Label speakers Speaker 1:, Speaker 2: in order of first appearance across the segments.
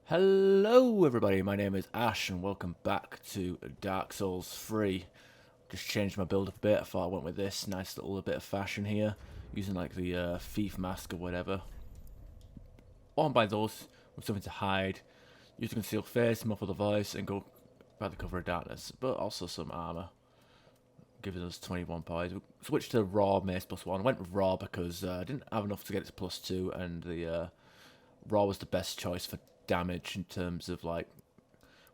Speaker 1: Hello everybody, my name is Ash and welcome back to Dark Souls 3. Just changed my build a bit, I thought I went with this nice little bit of fashion here, using like the thief mask or whatever. Worn by those with something to hide, use a concealed face, muffle the voice and go by the cover of darkness, but also some armour, giving us 21 points. We switched to raw mace +1, went with raw because I didn't have enough to get it to +2 and the raw was the best choice for damage in terms of like,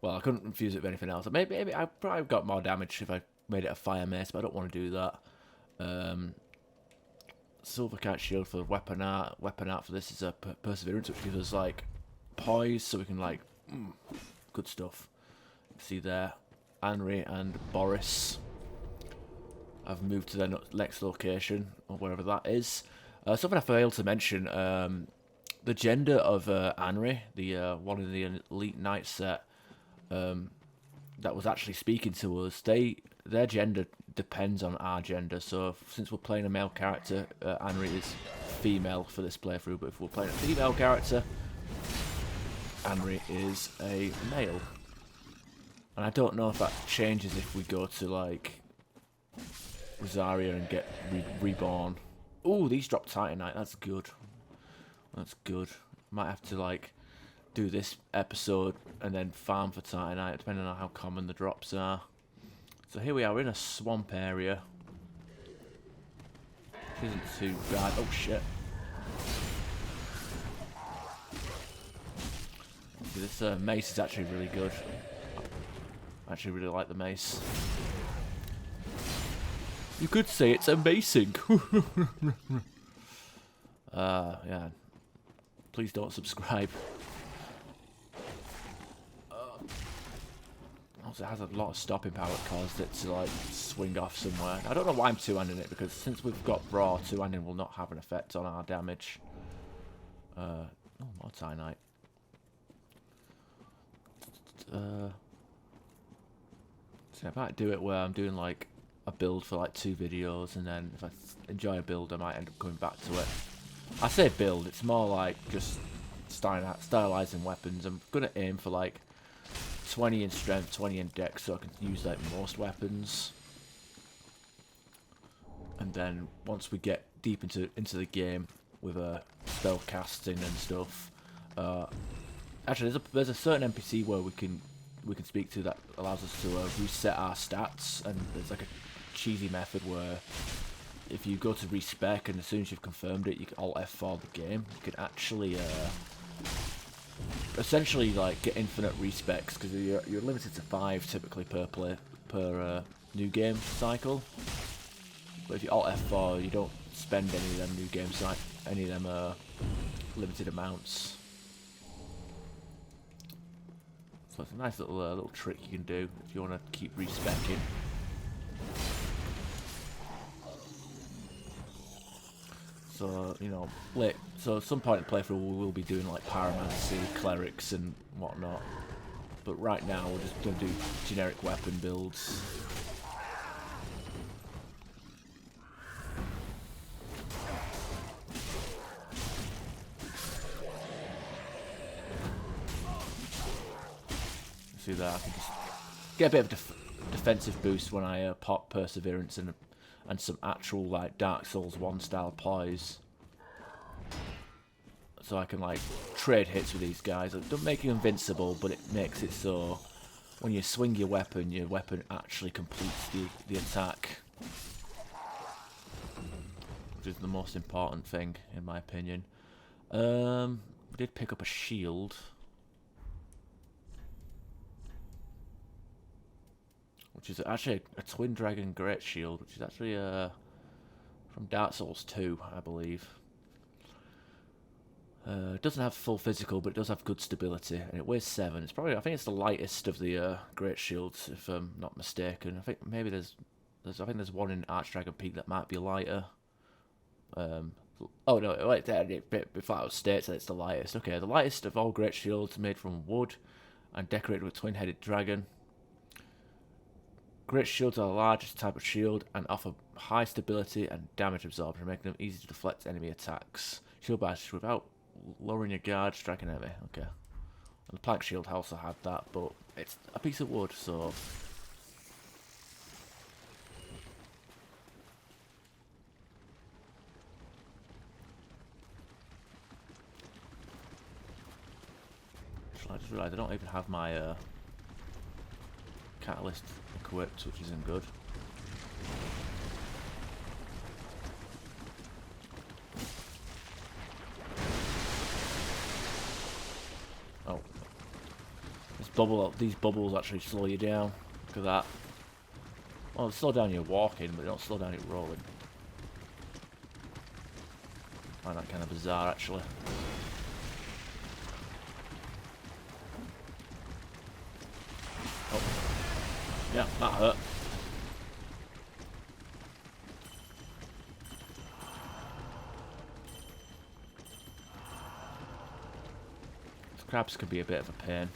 Speaker 1: well, I couldn't infuse it with anything else. Maybe I probably got more damage if I made it a fire mace, but I don't want to do that. Silver cat shield for weapon art. Weapon art for this is a perseverance, which gives us like poise, so we can like good stuff. See there, Henry and Boris. I've moved to their next location or wherever that is. Something I failed to mention. The gender of Henry, the one of the elite knight set, that was actually speaking to us, their gender depends on our gender. So since we're playing a male character, Henry is female for this playthrough. But if we're playing a female character, Henry is a male. And I don't know if that changes if we go to like Rosaria and get reborn. Ooh, these drop Titanite. That's good. That's good. Might have to like do this episode and then farm for Titanite, depending on how common the drops are. So here we are in a swamp area. Which isn't too bad. Oh shit. This mace is actually really good. I actually really like the mace. You could say it's amazing. Yeah. Please don't subscribe. Also, it has a lot of stopping power that caused it to like swing off somewhere. I don't know why I'm two-handing it, because since we've got raw, two-handing will not have an effect on our damage. Oh, more Titanite. So I might do it where I'm doing like a build for like 2 videos, and then if I enjoy a build, I might end up coming back to it. I say build, it's more like just stylizing weapons. I'm going to aim for like 20 in strength, 20 in dex, so I can use like most weapons. And then once we get deep into the game with spell casting and stuff, actually there's a certain NPC where we can speak to that allows us to reset our stats, and there's like a cheesy method where if you go to respec and as soon as you've confirmed it, you can Alt F4 the game. You can actually essentially like get infinite respecs, because you're limited to 5 typically per new game cycle. But if you Alt F4, you don't spend any of them limited amounts. So it's a nice little trick you can do if you want to keep respecing. So, you know, so at some point in the playthrough we will be doing like pyromancy, clerics and whatnot. But right now we're just going to do generic weapon builds. See that, I can just get a bit of defensive boost when I pop perseverance and some actual like Dark Souls 1 style poise. So I can like trade hits with these guys. It doesn't make you invincible, but it makes it so when you swing your weapon actually completes the attack. Which is the most important thing in my opinion. We did pick up a shield. Which is actually a Twin Dragon Great Shield, which is actually from Dark Souls 2, I believe. It doesn't have full physical, but it does have good stability, and it weighs 7. It's probably, I think it's the lightest of the Great Shields, if I'm not mistaken. I think maybe I think there's one in Archdragon Peak that might be lighter. Oh no, wait, before I states that it's the lightest. Okay, the lightest of all Great Shields, made from wood and decorated with a twin-headed dragon. Great shields are the largest type of shield and offer high stability and damage absorption, making them easy to deflect enemy attacks. Shield bash without lowering your guard, striking enemy. Okay. The plank shield also had that, but it's a piece of wood, so... I just realised I don't even have my catalyst equipped, which isn't good. Oh. These bubbles actually slow you down. Look at that. Well, they slow down your walking, but they don't slow down your rolling. I find that kind of bizarre, actually. Oh. Yeah, that hurt. The crabs can be a bit of a pain.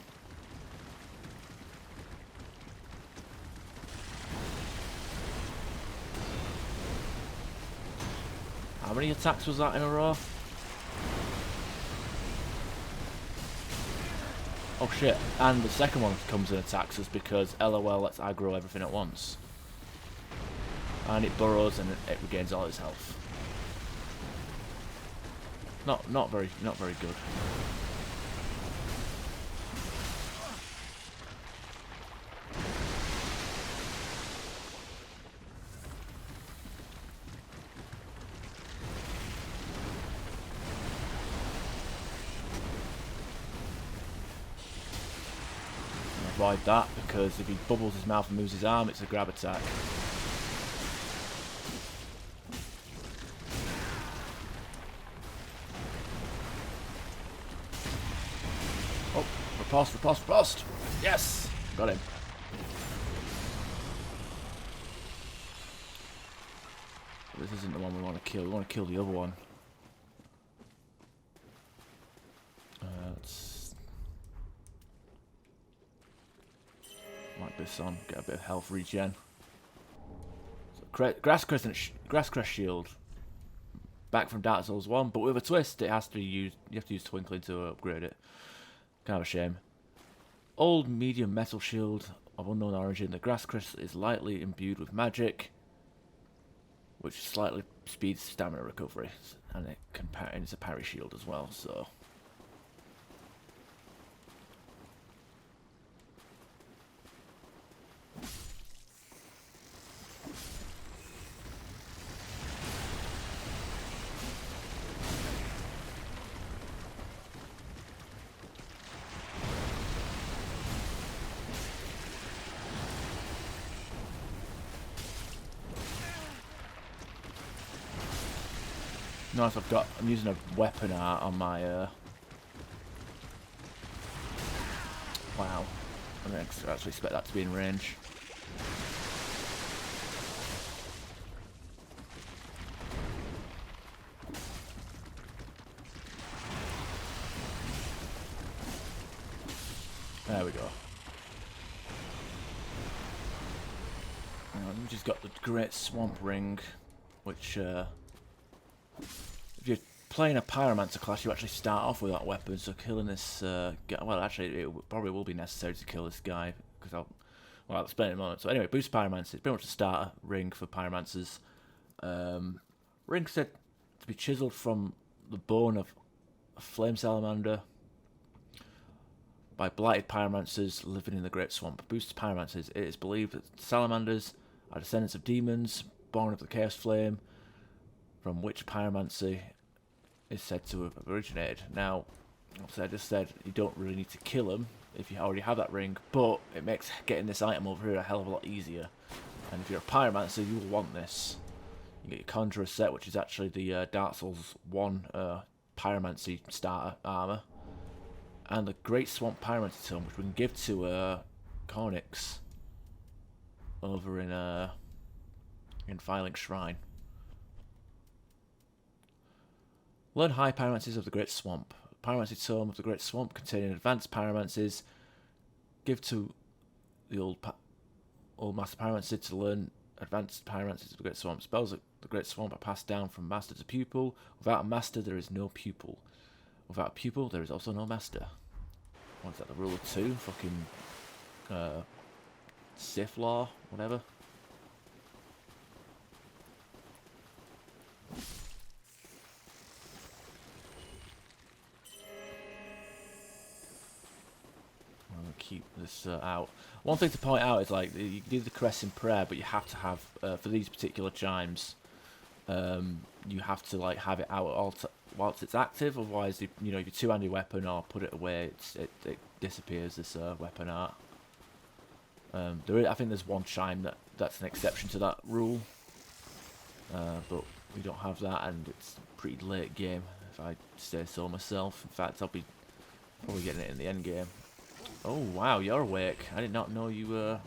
Speaker 1: How many attacks was that in a row? Oh shit, and the second one comes and attacks us because LOL lets aggro everything at once. And it burrows and it regains all its health. Not very good. Avoid that, because if he bubbles his mouth and moves his arm, it's a grab attack. Oh, riposte! Yes! Got him. This isn't the one we want to kill. We want to kill the other one. Let's... Like this on, get a bit of health regen. So, Grasscrest Shield. Back from Dark Souls 1, but with a twist, it has to be used. You have to use Twinkling to upgrade it. Kind of a shame. Old medium metal shield of unknown origin. The Grasscrest is lightly imbued with magic, which slightly speeds stamina recovery, and it's a parry shield as well. So. Nice, I'm using a weapon art on my, wow. I didn't actually expect that to be in range. There we go. We've just got the Great Swamp Ring, which, if you're playing a Pyromancer class, you actually start off with that weapon, so killing this guy, well, actually, it probably will be necessary to kill this guy, because I'll explain in a moment. So anyway, boost Pyromancer, it's pretty much a starter ring for Pyromancers. Ring said to be chiseled from the bone of a flame salamander by blighted Pyromancers living in the Great Swamp. Boosts Pyromancers. It is believed that salamanders are descendants of demons, born of the Chaos Flame, from which pyromancy is said to have originated. Now, obviously I just said you don't really need to kill them if you already have that ring, but it makes getting this item over here a hell of a lot easier. And if you're a pyromancer, you will want this. You get your Conjurer set, which is actually the Dark Souls 1 pyromancy starter armor, and the Great Swamp Pyromancy Tome, which we can give to Cornix over in Firelink Shrine. Learn high pyromancies of the Great Swamp. Pyromancy Tome of the Great Swamp containing advanced pyromancies. Give to the old Master Pyromancy to learn advanced pyromancies of the Great Swamp. Spells of the Great Swamp are passed down from master to pupil. Without a master, there is no pupil. Without a pupil, there is also no master. what's that, the rule of two? Fucking Sith law, whatever. I'll keep this out. One thing to point out is like you can do the crest in prayer, but you have to have for these particular chimes, you have to like have it out whilst it's active. Otherwise, you know, your two-handed weapon or put it away, it disappears. This weapon art. I think there's one chime that's an exception to that rule, but we don't have that, and it's a pretty late game if I say so myself. In fact, I'll be probably getting it in the end game. Oh wow, you're awake. I did not know you were.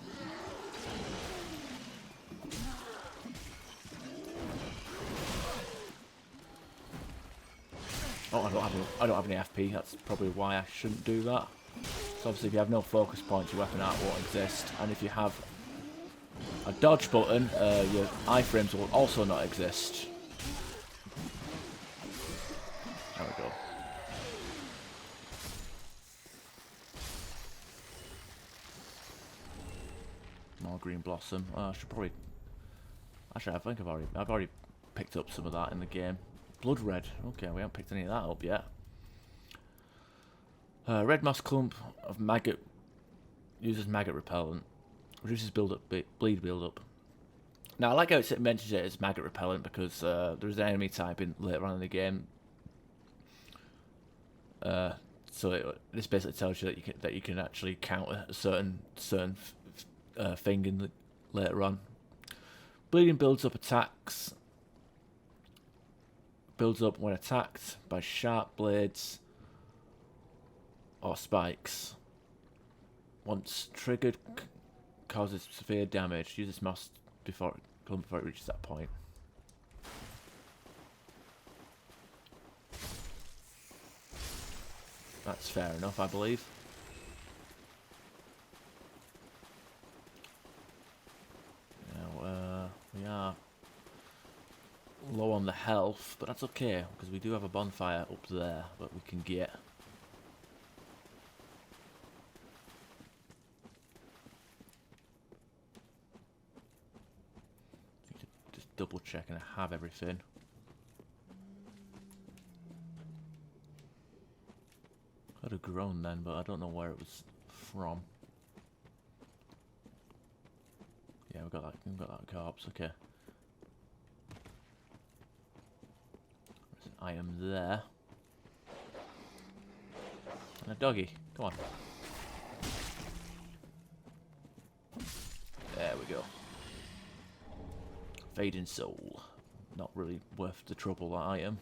Speaker 1: Oh, I don't have any FP. That's probably why I shouldn't do that. So obviously, if you have no focus points, your weapon art won't exist. And if you have a dodge button, your iframes will also not exist. There we go. More green blossom. I should probably. Actually, I think I've already picked up some of that in the game. Blood red. Okay, we haven't picked any of that up yet. Red moss clump of maggot uses maggot repellent. Reduces bleed build up. Now I like how it mentions it as maggot repellent because there's an enemy type in later on in the game. So this basically tells you that you can actually counter a certain thing in later on. Bleeding builds up attacks. Builds up when attacked by sharp blades or spikes. Once triggered, causes severe damage. Use this moss before it reaches that point. That's fair enough, I believe. Now, we are low on the health, but that's okay because we do have a bonfire up there that we can get. Just double check and I have everything. Could have grown then, but I don't know where it was from. Yeah, we've got that corpse. Okay. There's an item there. And a doggy. Come on. There we go. Fading soul. Not really worth the trouble, that item.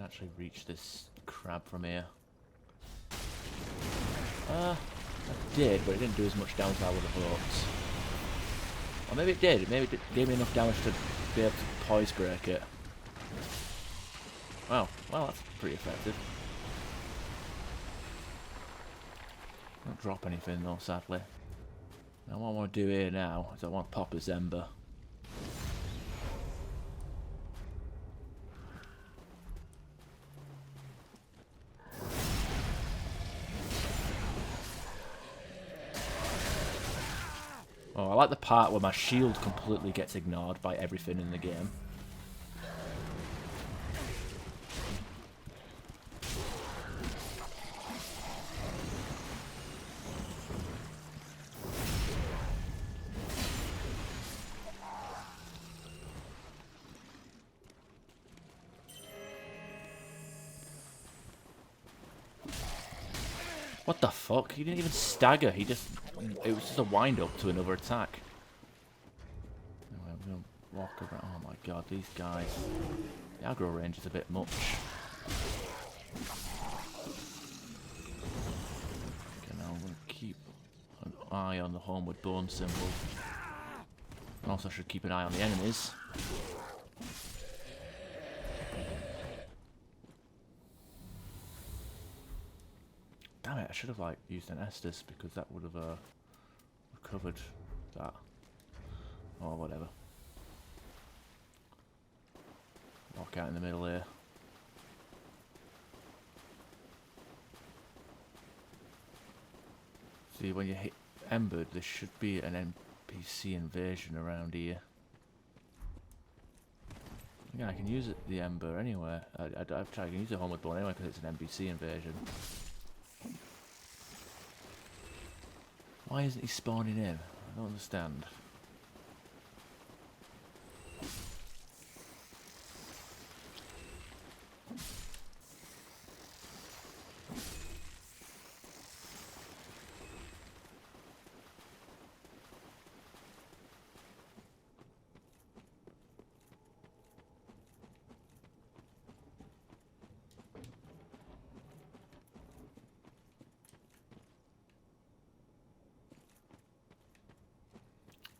Speaker 1: Actually reach this crab from here. I did, but it didn't do as much damage as I would have hoped. Or maybe it did. Maybe it gave me enough damage to be able to poise break it. Wow, well that's pretty effective. Don't drop anything though, sadly. Now what I want to do here now is I want to pop a Zember. Oh, I like the part where my shield completely gets ignored by everything in the game. What the fuck? He didn't even stagger. It was just a wind up to another attack. Anyway, I'm gonna walk around. Oh my god, these guys. The aggro range is a bit much. Okay, now I'm gonna keep an eye on the homeward bone symbol. And also should keep an eye on the enemies. Damn it, I should have like used an Estus because that would have recovered that. Or whatever. Walk out in the middle here. See, when you hit Ember, there should be an NPC invasion around here. Yeah, I can use the Ember anywhere. I've tried to use the Homeward Bone anyway because it's an NPC invasion. Why isn't he spawning in? I don't understand.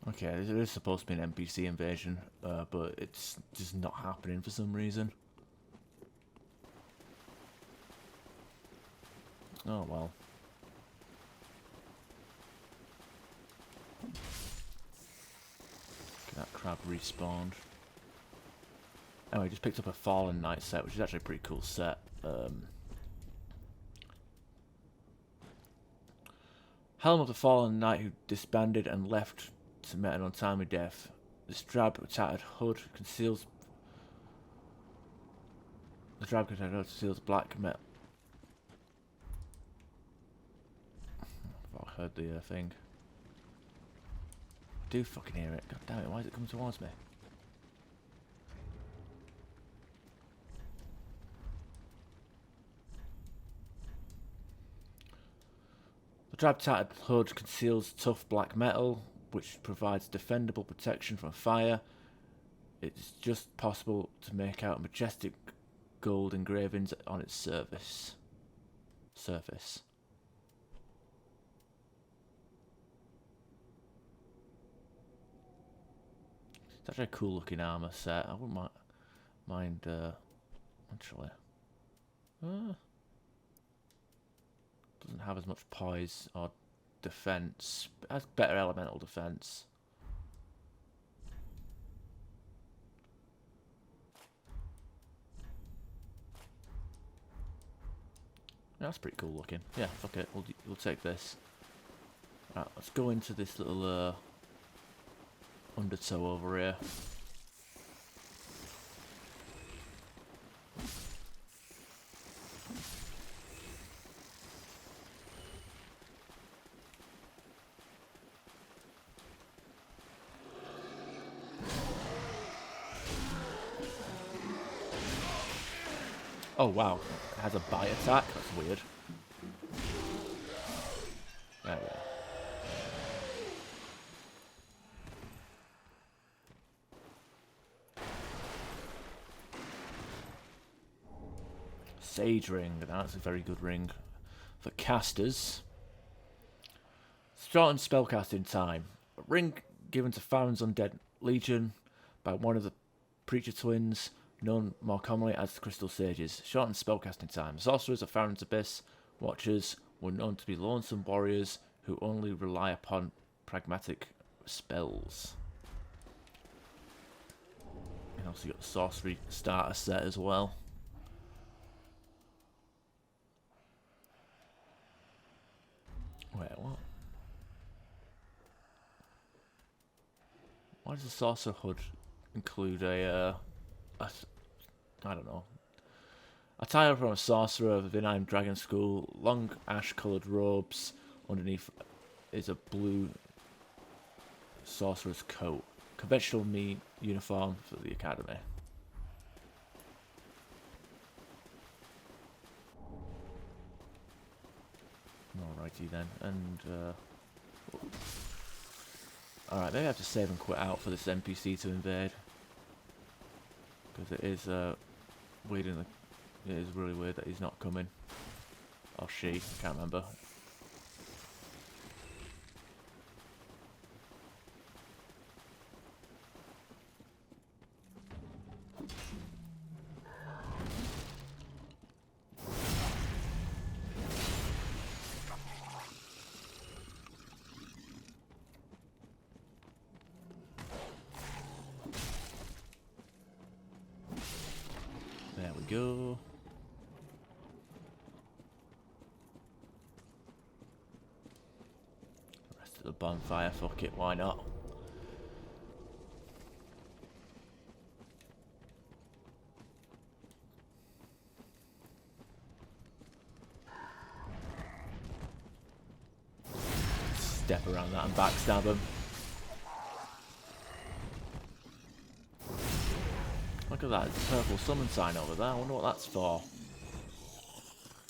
Speaker 1: Okay, there is supposed to be an NPC invasion, but it's just not happening for some reason. Oh well. Okay, that crab respawned. Anyway, just picked up a Fallen Knight set, which is actually a pretty cool set. Helm of the Fallen Knight who disbanded and left to meet an untimely death. This drab, tattered hood conceals. The drab tattered hood conceals black metal. I heard the thing. I do fucking hear it. God damn it! Why is it coming towards me? The drab tattered hood conceals tough black metal, which provides defendable protection from fire. It's just possible to make out majestic gold engravings on its surface. It's actually a cool looking armor set. I wouldn't mind actually. Doesn't have as much poise or defense. It has better elemental defense. That's pretty cool looking. Yeah, fuck it. We'll take this. Right, let's go into this little undertow over here. Oh wow, it has a bite attack. That's weird. There we are. Sage ring. That's a very good ring for casters. Shortened spellcasting time. A ring given to Farron's undead legion by one of the preacher twins, known more commonly as the Crystal Sages. Shortened spellcasting time. Sorcerers of Farron's Abyss Watchers were known to be lonesome warriors who only rely upon pragmatic spells. And also you got the sorcery starter set as well. Wait, what? Why does the Sorcerer Hood include a I don't know. Attire from a sorcerer of the Vinheim Dragon School, long ash-coloured robes, underneath is a blue sorcerer's coat. Conventional uniform for the academy. Alrighty then, and alright, maybe I have to save and quit out for this NPC to invade. Because it is weird in the... It is really weird that he's not coming. Or she, I can't remember. we go. Rest of the bonfire, fuck it, why not? Step around that and backstab him. Look at that purple summon sign over there. I wonder what that's for.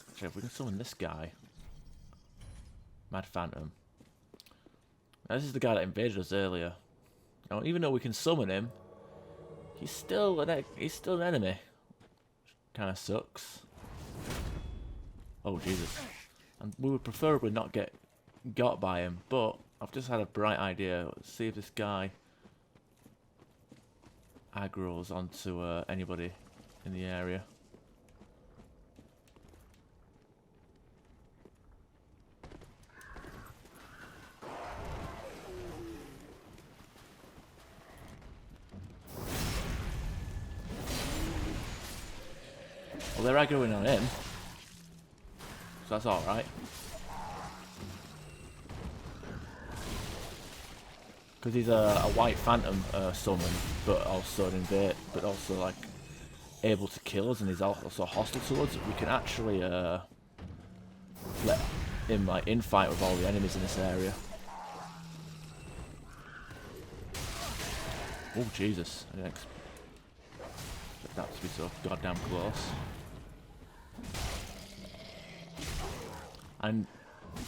Speaker 1: Actually, if we can summon this guy. Mad Phantom. Now, this is the guy that invaded us earlier. Now, even though we can summon him, he's still an enemy. Kind of sucks. Oh, Jesus. And we would preferably not get got by him, but I've just had a bright idea. Let's see if this guy aggroes onto anybody in the area. Well, they're aggroing on him, so that's alright. Because he's a white phantom summon, but also an invade, but also like able to kill us, and he's also hostile to us. We can actually let him like infight with all the enemies in this area. Oh Jesus! I didn't expect that to be so goddamn close. And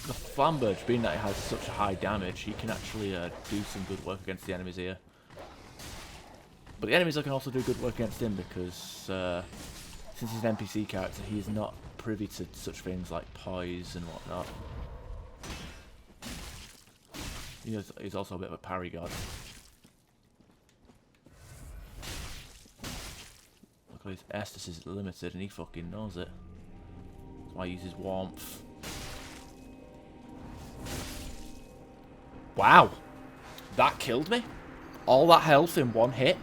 Speaker 1: the Flamberge, being that it has such high damage, he can actually do some good work against the enemies here. But the enemies can also do good work against him because since he's an NPC character, he's not privy to such things like poise and whatnot. He's also a bit of a parry god. Look at his Estus is limited and he fucking knows it. That's why he uses warmth. Wow, that killed me. All that health in one hit.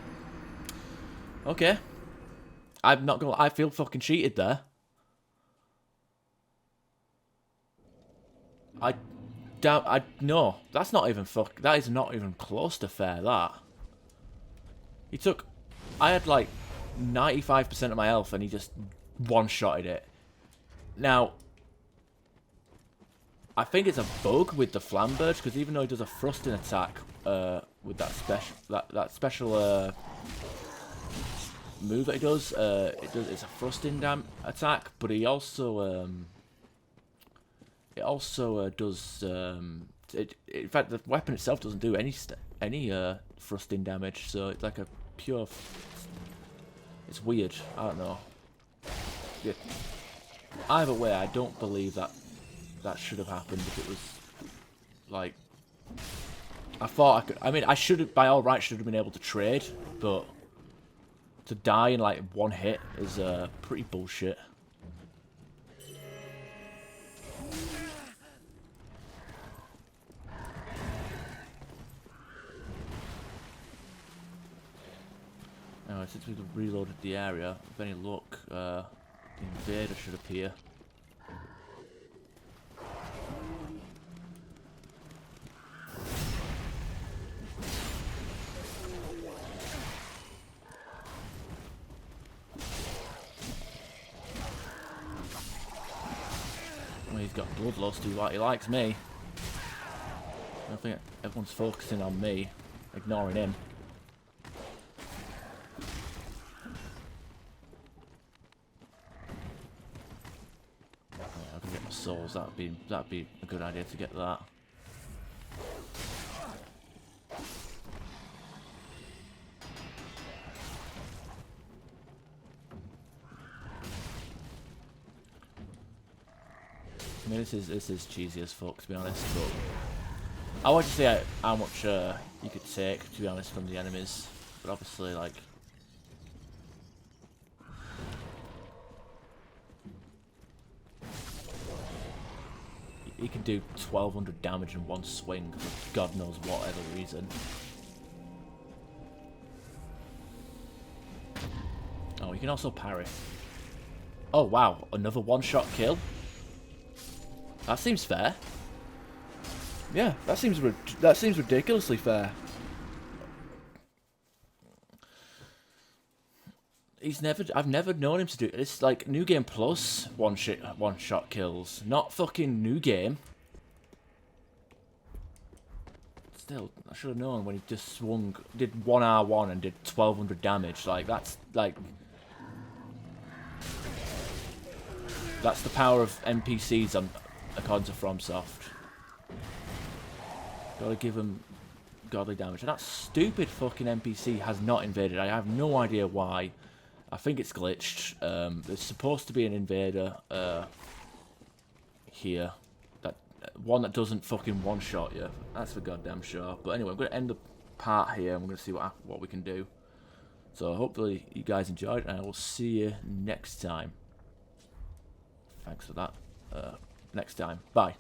Speaker 1: Okay, I'm not gonna. I feel fucking cheated there. No, that's not even that is not even close to fair. That he took. I had like 95% of my health, and he just one-shotted it. Now, I think it's a bug with the Flamberge, because even though he does a thrusting attack with that special move that he does, it's a thrusting attack, but he also does in fact the weapon itself doesn't do any thrusting damage, so it's like a pure. It's weird. I don't know. Yeah. Either way, I don't believe that should have happened. If it was like, I thought I could. I mean, I should have, by all rights, should have been able to trade, but to die in like one hit is pretty bullshit. Anyway, since we've reloaded the area, with any luck, the invader should appear. Well, he's got bloodlust, he likes me. I think everyone's focusing on me, ignoring him. Souls, that'd be a good idea to get that. I mean, this is cheesy as fuck, to be honest, but I want to see how much you could take, to be honest, from the enemies, but obviously, like, he can do 1200 damage in one swing for God knows whatever reason. Oh, he can also parry. Oh, wow. Another one-shot kill. That seems fair. Yeah, that seems ridiculously fair. I've never known him to do it. It's like New Game Plus one-shot kills, not fucking New Game. Still, I should have known when he just swung, did 1R1 and did 1200 damage. Like, that's the power of NPCs according to FromSoft. Gotta give them godly damage. And that stupid fucking NPC has not invaded. I have no idea why. I think it's glitched. There's supposed to be an invader here. One that doesn't fucking one-shot you. That's for goddamn sure. But anyway, I'm going to end the part here, and we're going to see what we can do. So hopefully you guys enjoyed, and I will see you next time. Thanks for that. Next time. Bye.